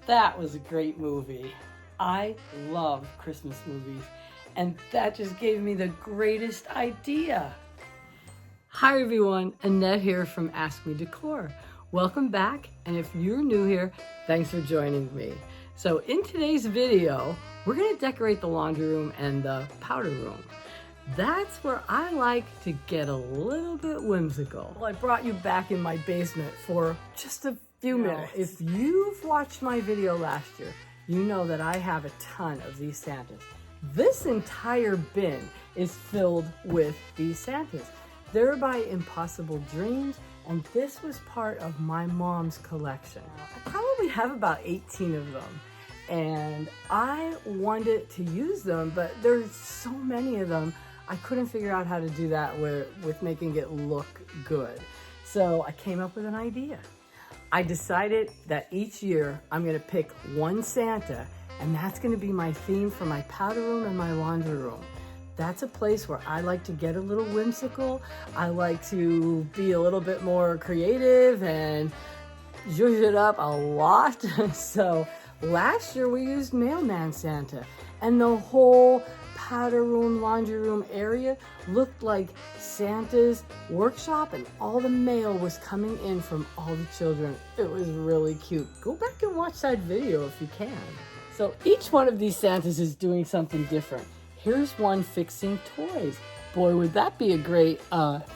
That was a great movie. I love Christmas movies, and that just gave me the greatest idea. Hi everyone, Annette here from Ask Me Decor. Welcome back, and if you're new here, thanks for joining me. So in today's video, we're gonna decorate the laundry room and the powder room. That's where I like to get a little bit whimsical. Well, I brought you back in my basement for just a few minutes. If you've watched my video last year, you know that I have a ton of these Santas. This entire bin is filled with these Santas. They're by Impossible Dreams, and this was part of my mom's collection. I probably have about 18 of them, and I wanted to use them, but there's so many of them, I couldn't figure out how to do that with making it look good. So I came up with an idea. I decided that each year I'm gonna pick one Santa, and that's gonna be my theme for my powder room and my laundry room. That's a place where I like to get a little whimsical. I like to be a little bit more creative and zhuzh it up a lot. So last year we used Mailman Santa, and the whole powder room, laundry room area looked like Santa's workshop, and all the mail was coming in from all the children. It was really cute. Go back and watch that video if you can. So each one of these Santas is doing something different. Here's one fixing toys. Boy, would that be a great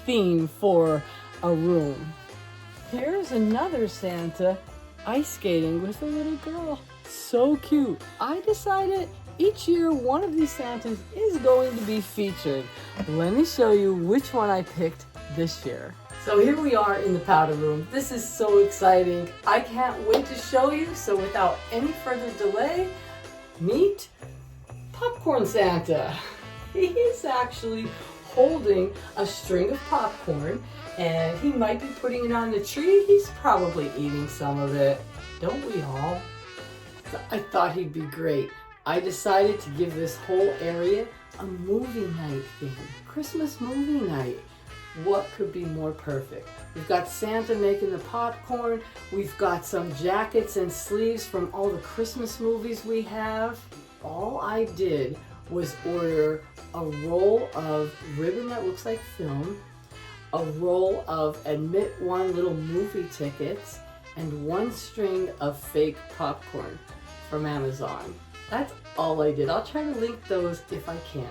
theme for a room. Here's another Santa ice skating with a little girl. So cute. I decided each year one of these Santas is going to be featured. Let me show you which one I picked this year. So here we are in the powder room. This is so exciting. I can't wait to show you. So without any further delay, meet Popcorn Santa. He is actually holding a string of popcorn, and he might be putting it on the tree. He's probably eating some of it. Don't we all? So I thought he'd be great. I decided to give this whole area a movie night theme. Christmas movie night. What could be more perfect? We've got Santa making the popcorn. We've got some jackets and sleeves from all the Christmas movies we have. All I did was order a roll of ribbon that looks like film, a roll of admit one little movie tickets, and one string of fake popcorn from Amazon. That's all I did. I'll try to link those if I can.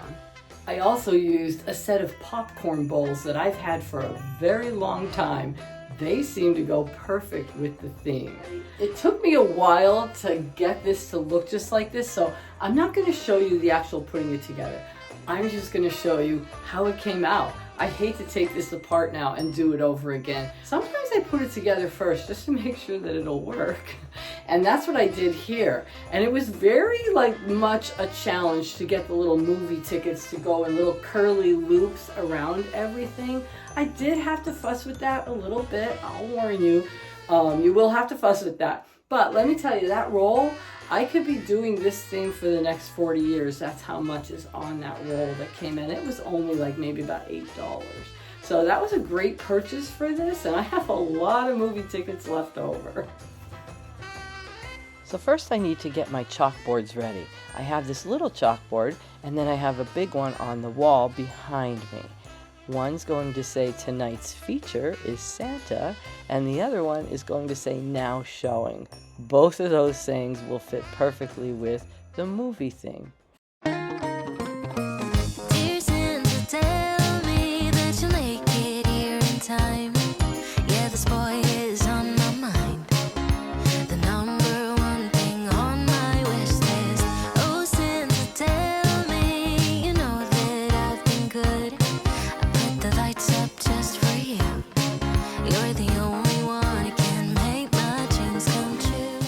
I also used a set of popcorn bowls that I've had for a very long time. They seem to go perfect with the theme. It took me a while to get this to look just like this, so I'm not going to show you the actual putting it together. I'm just going to show you how it came out. I hate to take this apart now and do it over again. Sometimes I put it together first just to make sure that it'll work. And that's what I did here. And it was very much a challenge to get the little movie tickets to go in little curly loops around everything. I did have to fuss with that a little bit. I'll warn you. You will have to fuss with that. But let me tell you, that roll, I could be doing this thing for the next 40 years. That's how much is on that roll that came in. It was only maybe about $8. So that was a great purchase for this, and I have a lot of movie tickets left over. So first I need to get my chalkboards ready. I have this little chalkboard, and then I have a big one on the wall behind me. One's going to say tonight's feature is Santa, and the other one is going to say now showing. Both of those sayings will fit perfectly with the movie thing. Dear Santa, tell me that you'll make it here in time. Yeah, this boy is on my mind. The number one thing on my wish list. Oh, Santa, tell me you know that I've been good. I put the lights up just for you. You're the only one who can make my dreams come true.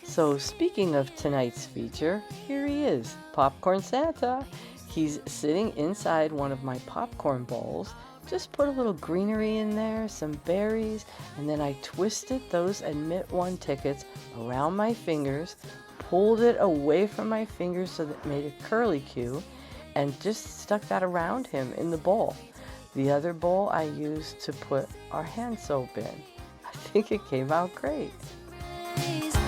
So speaking of tonight's feature, here he is, Popcorn Santa. He's sitting inside one of my popcorn bowls. Just put a little greenery in there, some berries, and then I twisted those admit one tickets around my fingers, pulled it away from my fingers so that it made a curlicue, and just stuck that around him in the bowl. The other bowl I used to put our hand soap in. I think it came out great.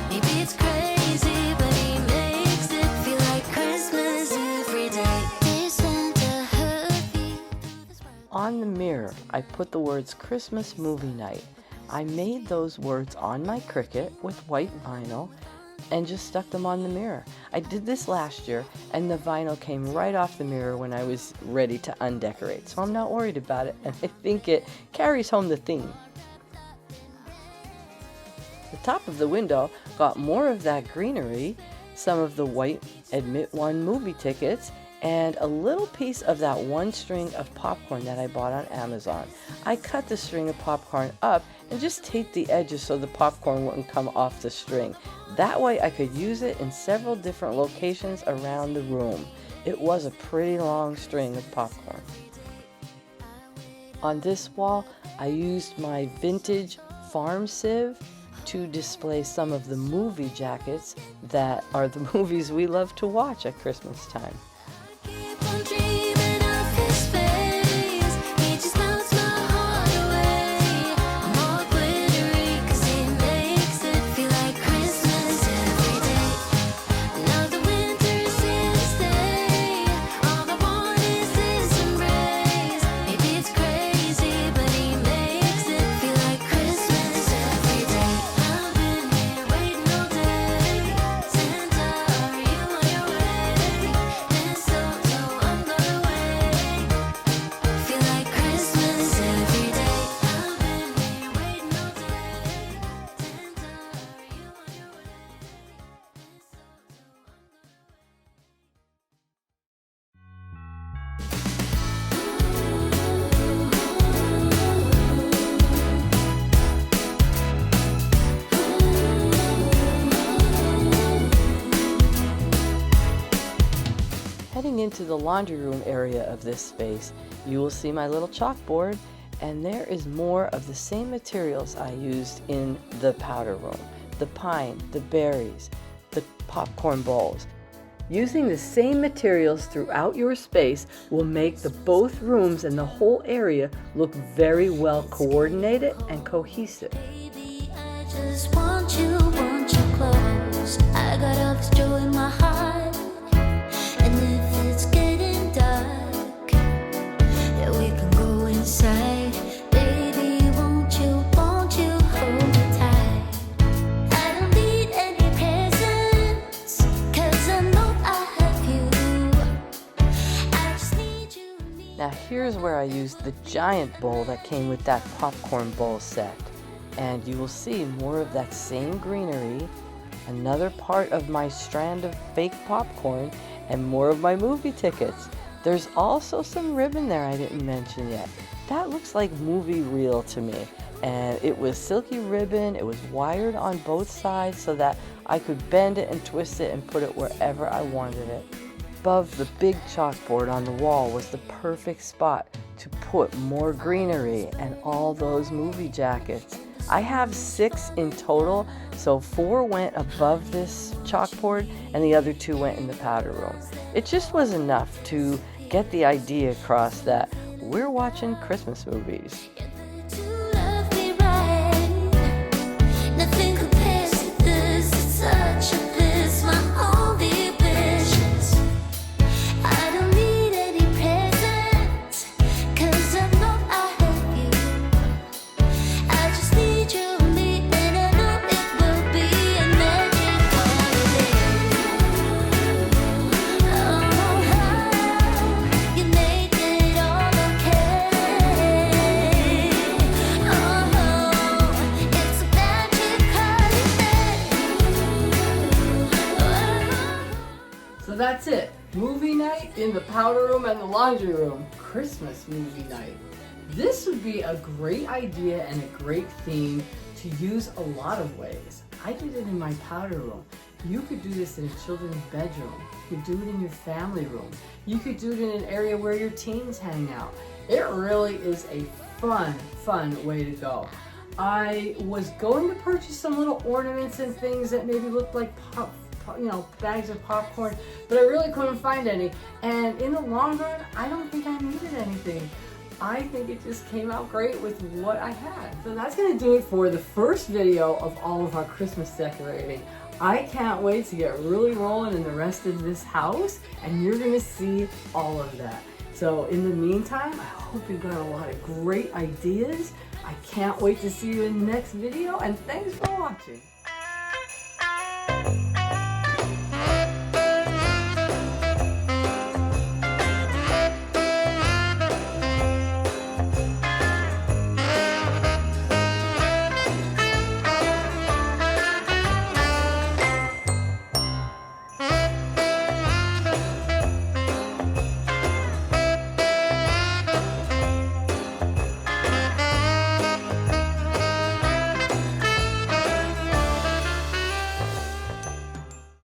Maybe it's crazy, but he makes it feel like Christmas every day. Dear Santa, hurry through this world. On the mirror, I put the words Christmas movie night. I made those words on my Cricut with white vinyl and just stuck them on the mirror. I did this last year and the vinyl came right off the mirror when I was ready to undecorate, so I'm not worried about it, and I think it carries home the theme. The top of the window got more of that greenery, some of the white Admit One movie tickets, and a little piece of that one string of popcorn that I bought on Amazon. I cut the string of popcorn up and just taped the edges so the popcorn wouldn't come off the string. That way I could use it in several different locations around the room. It was a pretty long string of popcorn. On this wall, I used my vintage farm sieve to display some of the movie jackets that are the movies we love to watch at Christmas time. Keep on dreaming of his face. He just melts my heart away. I'm all glittery 'cause he makes it feel like Christmas every day. Now the winter's here to stay. All I want is his embrace. Maybe it's crazy, but he makes it feel like Christmas every day. I've been here waiting all day. Santa, are you on your way? Mistletoe under the way. Feel like Christmas every day. I've been here waiting all day. Santa, are you on your way? Heading into the laundry room area of this space, you will see my little chalkboard, and there is more of the same materials I used in the powder room. The pine, the berries, the popcorn bowls. Using the same materials throughout your space will make the both rooms and the whole area look very well coordinated and cohesive. Baby, I just want you close. I got all this joy in my heart. And if it's getting dark, yeah, we can go inside. Baby, won't you hold me tight? I don't need any presents, 'cause I know I have you. I just need you. Now here's where I used the giant bowl that came with that popcorn bowl set. And you will see more of that same greenery, another part of my strand of fake popcorn, and more of my movie tickets. There's also some ribbon there I didn't mention yet. That looks like movie reel to me. And it was silky ribbon, it was wired on both sides so that I could bend it and twist it and put it wherever I wanted it. Above the big chalkboard on the wall was the perfect spot to put more greenery and all those movie jackets. I have 6 in total, so 4 went above this chalkboard and the other 2 went in the powder room. It just was enough to get the idea across that we're watching Christmas movies. To love me right. Nothing compares to this. It's such a bliss. My only wishes. I don't need any presents, 'cause I know I have you. I just need you and me, and I know it will be a magic holiday. Oh, you made it all okay. Oh, it's a magic holiday. So that's it. Movie night in the powder room and the laundry room. Christmas movie night. This would be a great idea and a great theme to use a lot of ways. I did it in my powder room. You could do this in a children's bedroom. You could do it in your family room. You could do it in an area where your teens hang out. It really is a fun way to go. I was going to purchase some little ornaments and things that maybe looked like bags of popcorn, but I really couldn't find any. And in the long run, I don't think I needed anything. I think it just came out great with what I had. So that's gonna do it for the first video of all of our Christmas decorating. I can't wait to get really rolling in the rest of this house, and you're gonna see all of that. So in the meantime, I hope you got a lot of great ideas. I can't wait to see you in the next video, and thanks for watching.